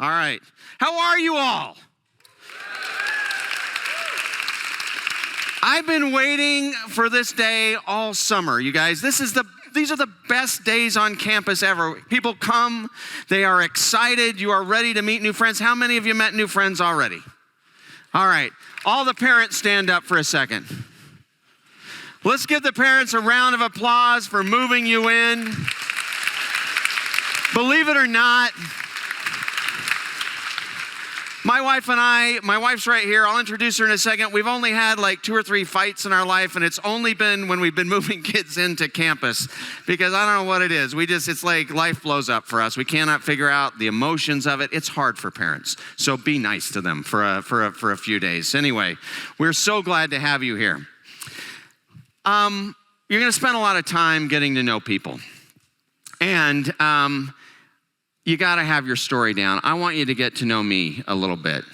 All right. How are you all? I've been waiting for this day all summer, you guys. These are the best days on campus ever. People come, they are excited, you are ready to meet new friends. How many of you met new friends already? All right. All the parents stand up for a second. Let's give the parents a round of applause for moving you in. Believe it or not, my wife's right here. I'll introduce her in a second. We've only had like 2 or 3 fights in our life, and it's only been when we've been moving kids into campus, because I don't know what it is. It's like life blows up for us. We cannot figure out the emotions of it. It's hard for parents. So be nice to them for a few days. Anyway, we're so glad to have you here. You're going to spend a lot of time getting to know people. And you got to have your story down. I want you to get to know me a little bit.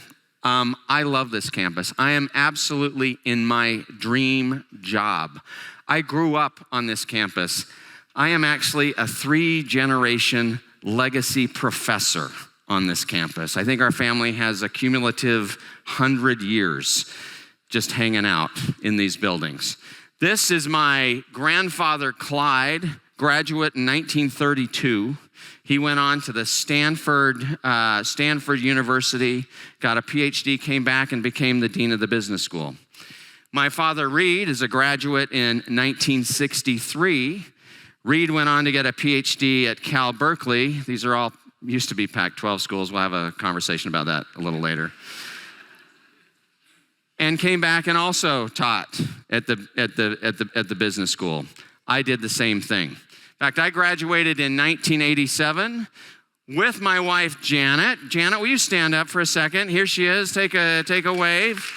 I love this campus. I am absolutely in my dream job. I grew up on this campus. I am actually a 3-generation legacy professor on this campus. I think our family has a cumulative 100 years just hanging out in these buildings. This is my grandfather, Clyde, graduate in 1932. He went on to the Stanford University, got a PhD, came back and became the dean of the business school. My father, Reed, is a graduate in 1963. Reed went on to get a PhD at Cal Berkeley. These are all used to be Pac-12 schools. We'll have a conversation about that a little later. And came back and also taught at the business school. I did the same thing. In fact, I graduated in 1987 with my wife, Janet. Janet, will you stand up for a second? Here she is. Take a wave.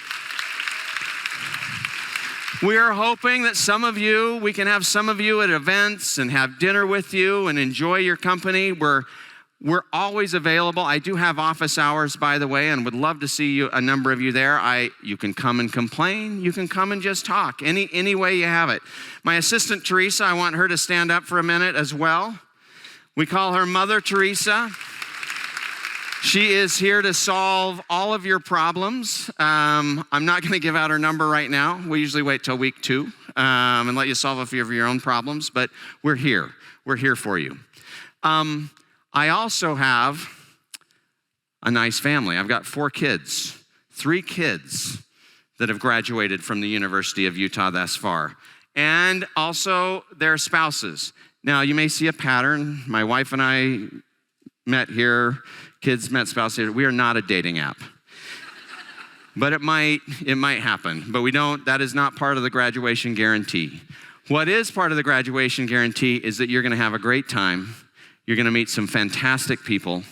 We are hoping that we can have some of you at events and have dinner with you and enjoy your company. We're always available. I do have office hours, by the way, and would love to see a number of you there. You can come and complain. You can come and just talk, any way you have it. My assistant, Teresa, I want her to stand up for a minute as well. We call her Mother Teresa. She is here to solve all of your problems. I'm not going to give out her number right now. We usually wait till week 2 and let you solve a few of your own problems, but we're here. We're here for you. I also have a nice family. I've got 4 kids, 3 kids that have graduated from the University of Utah thus far, and also their spouses. Now, you may see a pattern. My wife and I met here, kids met spouses here. We are not a dating app. But it might happen, but that is not part of the graduation guarantee. What is part of the graduation guarantee is that you're gonna have a great time. You're going to meet some fantastic people,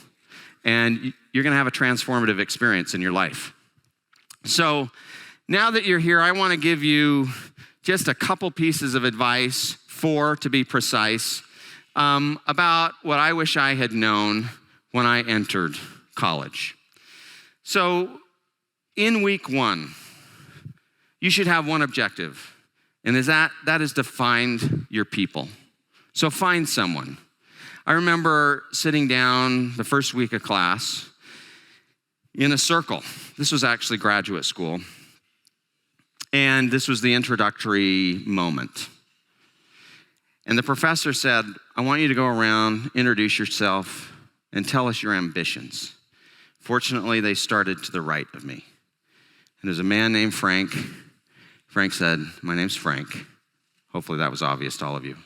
and you're going to have a transformative experience in your life. So now that you're here, I want to give you just a couple pieces of advice, 4 to be precise, about what I wish I had known when I entered college. So in week 1, you should have one objective, and that is to find your people. So find someone. I remember sitting down the first week of class in a circle. This was actually graduate school. And this was the introductory moment. And the professor said, I want you to go around, introduce yourself, and tell us your ambitions. Fortunately, they started to the right of me. And there's a man named Frank. Frank said, my name's Frank. Hopefully that was obvious to all of you.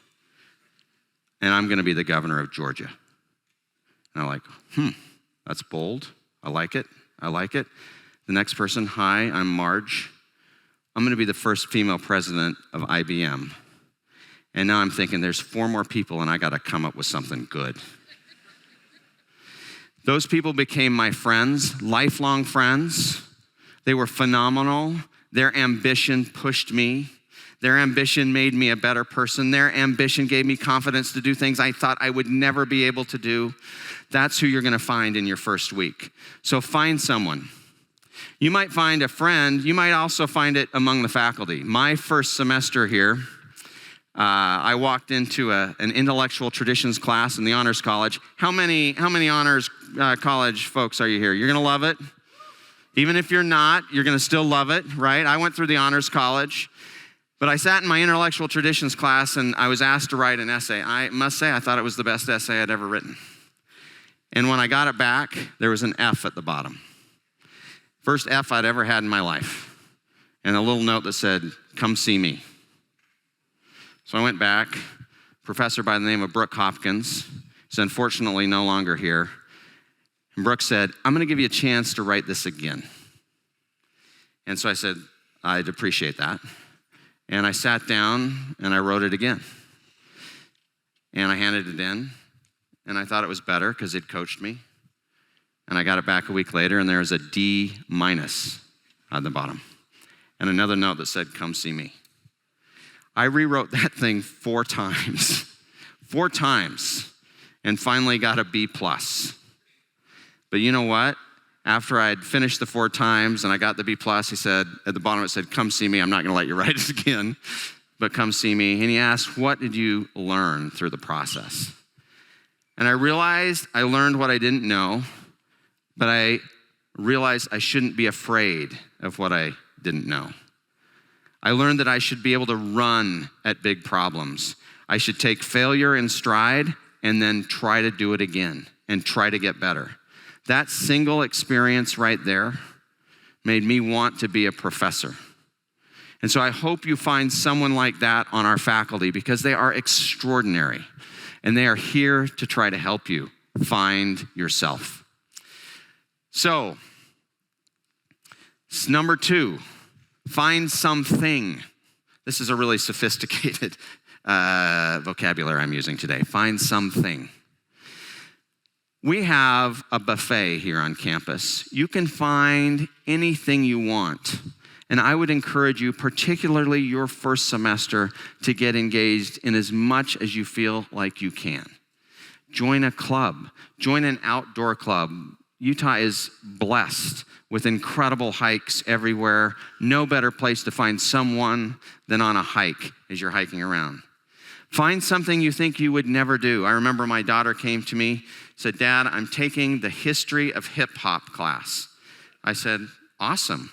And I'm going to be the governor of Georgia. And I'm like, that's bold. I like it. The next person, hi, I'm Marge. I'm going to be the first female president of IBM. And now I'm thinking there's 4 more people and I got to come up with something good. Those people became my friends, lifelong friends. They were phenomenal. Their ambition pushed me. Their ambition made me a better person. Their ambition gave me confidence to do things I thought I would never be able to do. That's who you're going to find in your first week. So find someone. You might find a friend. You might also find it among the faculty. My first semester here, I walked into an intellectual traditions class in the honors college. How many honors college folks are you here? You're gonna love it. Even if you're not, you're gonna still love it, right? I went through the honors college, but I sat in my intellectual traditions class and I was asked to write an essay. I must say, I thought it was the best essay I'd ever written. And when I got it back, there was an F at the bottom. First F I'd ever had in my life. And a little note that said, "Come see me." So I went back, professor by the name of Brooke Hopkins, is unfortunately no longer here. And Brooke said, "I'm gonna give you a chance to write this again." And so I said, "I'd appreciate that." And I sat down and I wrote it again. And I handed it in, and I thought it was better because he'd coached me. And I got it back a week later, and there was a D- at the bottom. And another note that said, "Come see me." I rewrote that thing 4 times, and finally got a B+. But you know what? After I'd finished the 4 times and I got the B+, he said, at the bottom it said, "Come see me. I'm not gonna let you write it again, but come see me." And he asked, "What did you learn through the process?" And I realized I learned what I didn't know, but I realized I shouldn't be afraid of what I didn't know. I learned that I should be able to run at big problems. I should take failure in stride and then try to do it again and try to get better. That single experience right there made me want to be a professor. And so I hope you find someone like that on our faculty, because they are extraordinary and they are here to try to help you find yourself. So, number 2, find something. This is a really sophisticated vocabulary I'm using today. Find something. We have a buffet here on campus. You can find anything you want. And I would encourage you, particularly your first semester, to get engaged in as much as you feel like you can. Join a club. Join an outdoor club. Utah is blessed with incredible hikes everywhere. No better place to find someone than on a hike as you're hiking around. Find something you think you would never do. I remember my daughter came to me, said, "Dad, I'm taking the history of hip hop class." I said, "Awesome.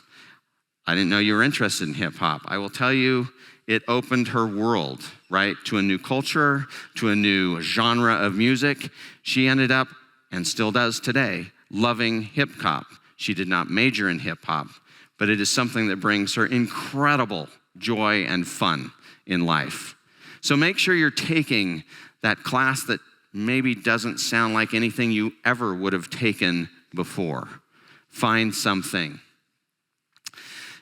I didn't know you were interested in hip hop." I will tell you, it opened her world, right, to a new culture, to a new genre of music. She ended up, and still does today, loving hip hop. She did not major in hip hop, but it is something that brings her incredible joy and fun in life. So make sure you're taking that class that maybe doesn't sound like anything you ever would have taken before. Find something.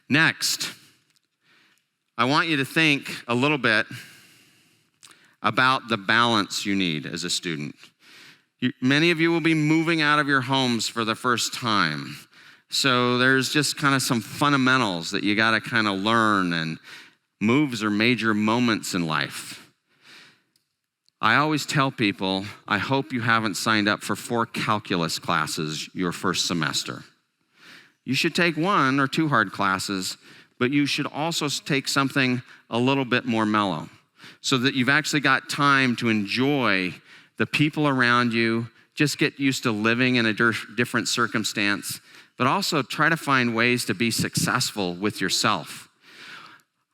Next, I want you to think a little bit about the balance you need as a student. Many of you will be moving out of your homes for the first time. So there's just kind of some fundamentals that you got to kind of learn, and moves are major moments in life. I always tell people, I hope you haven't signed up for 4 calculus classes your first semester. You should take 1 or 2 hard classes, but you should also take something a little bit more mellow so that you've actually got time to enjoy the people around you, just get used to living in a different circumstance, but also try to find ways to be successful with yourself.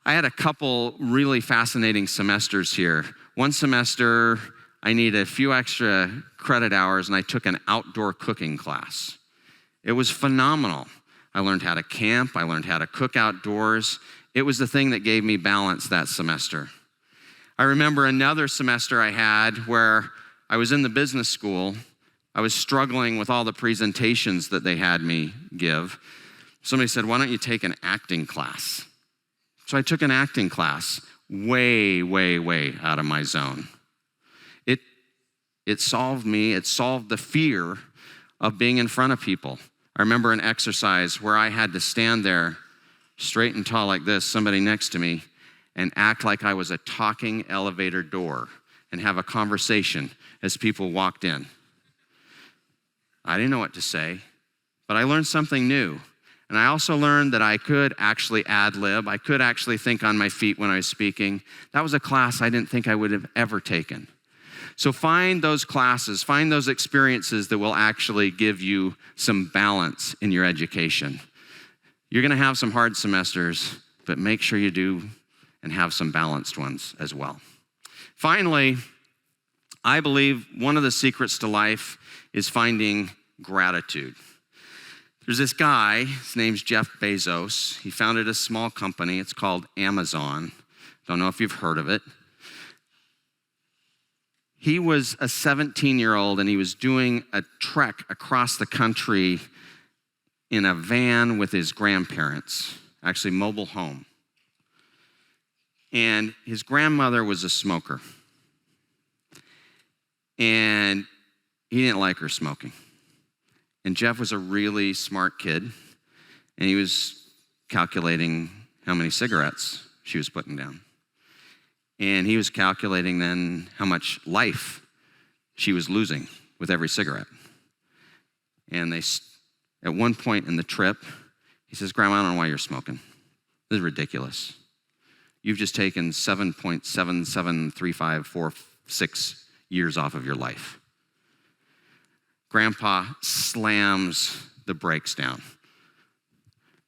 I had a couple really fascinating semesters here. One semester, I needed a few extra credit hours, and I took an outdoor cooking class. It was phenomenal. I learned how to camp. I learned how to cook outdoors. It was the thing that gave me balance that semester. I remember another semester I had where I was in the business school. I was struggling with all the presentations that they had me give. Somebody said, "Why don't you take an acting class?" So I took an acting class, way out of my zone. It solved me. It solved the fear of being in front of people. I remember an exercise where I had to stand there straight and tall like this, somebody next to me, and act like I was a talking elevator door and have a conversation as people walked in. I didn't know what to say, but I learned something new. And I also learned that I could actually ad-lib. I could actually think on my feet when I was speaking. That was a class I didn't think I would have ever taken. So find those classes, find those experiences that will actually give you some balance in your education. You're going to have some hard semesters, but make sure you do and have some balanced ones as well. Finally, I believe one of the secrets to life is finding gratitude. There's this guy, his name's Jeff Bezos. He founded a small company. It's called Amazon. Don't know if you've heard of it. He was a 17-year-old, and he was doing a trek across the country in a van with his grandparents, actually mobile home. And his grandmother was a smoker. And he didn't like her smoking. And Jeff was a really smart kid, and he was calculating how many cigarettes she was putting down. And he was calculating then how much life she was losing with every cigarette. And at one point in the trip, he says, "Grandma, I don't know why you're smoking. This is ridiculous. You've just taken 7.773546 years off of your life." Grandpa slams the brakes down,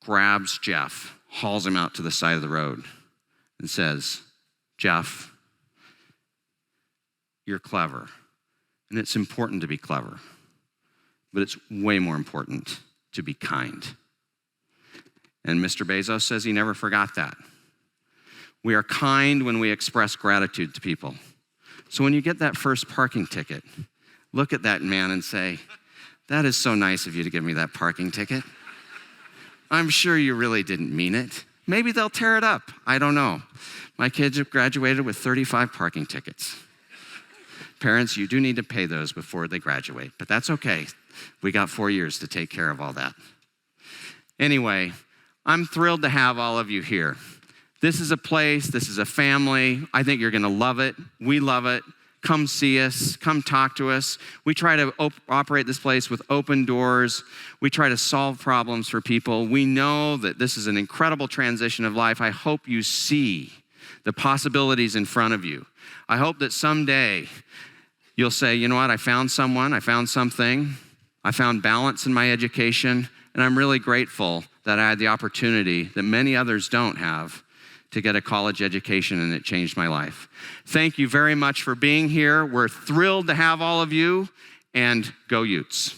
grabs Jeff, hauls him out to the side of the road, and says, "Jeff, you're clever, and it's important to be clever, but it's way more important to be kind." And Mr. Bezos says he never forgot that. We are kind when we express gratitude to people. So when you get that first parking ticket, look at that man and say, "That is so nice of you to give me that parking ticket. I'm sure you really didn't mean it. Maybe they'll tear it up. I don't know. My kids have graduated with 35 parking tickets. Parents, you do need to pay those before they graduate, but that's okay. We got 4 years to take care of all that." Anyway, I'm thrilled to have all of you here. This is a place, this is a family. I think you're going to love it. We love it. Come see us. Come talk to us. We try to operate this place with open doors. We try to solve problems for people. We know that this is an incredible transition of life. I hope you see the possibilities in front of you. I hope that someday you'll say, "You know what? I found someone. I found something. I found balance in my education, and I'm really grateful that I had the opportunity that many others don't have to get a college education, and it changed my life." Thank you very much for being here. We're thrilled to have all of you, and go Utes.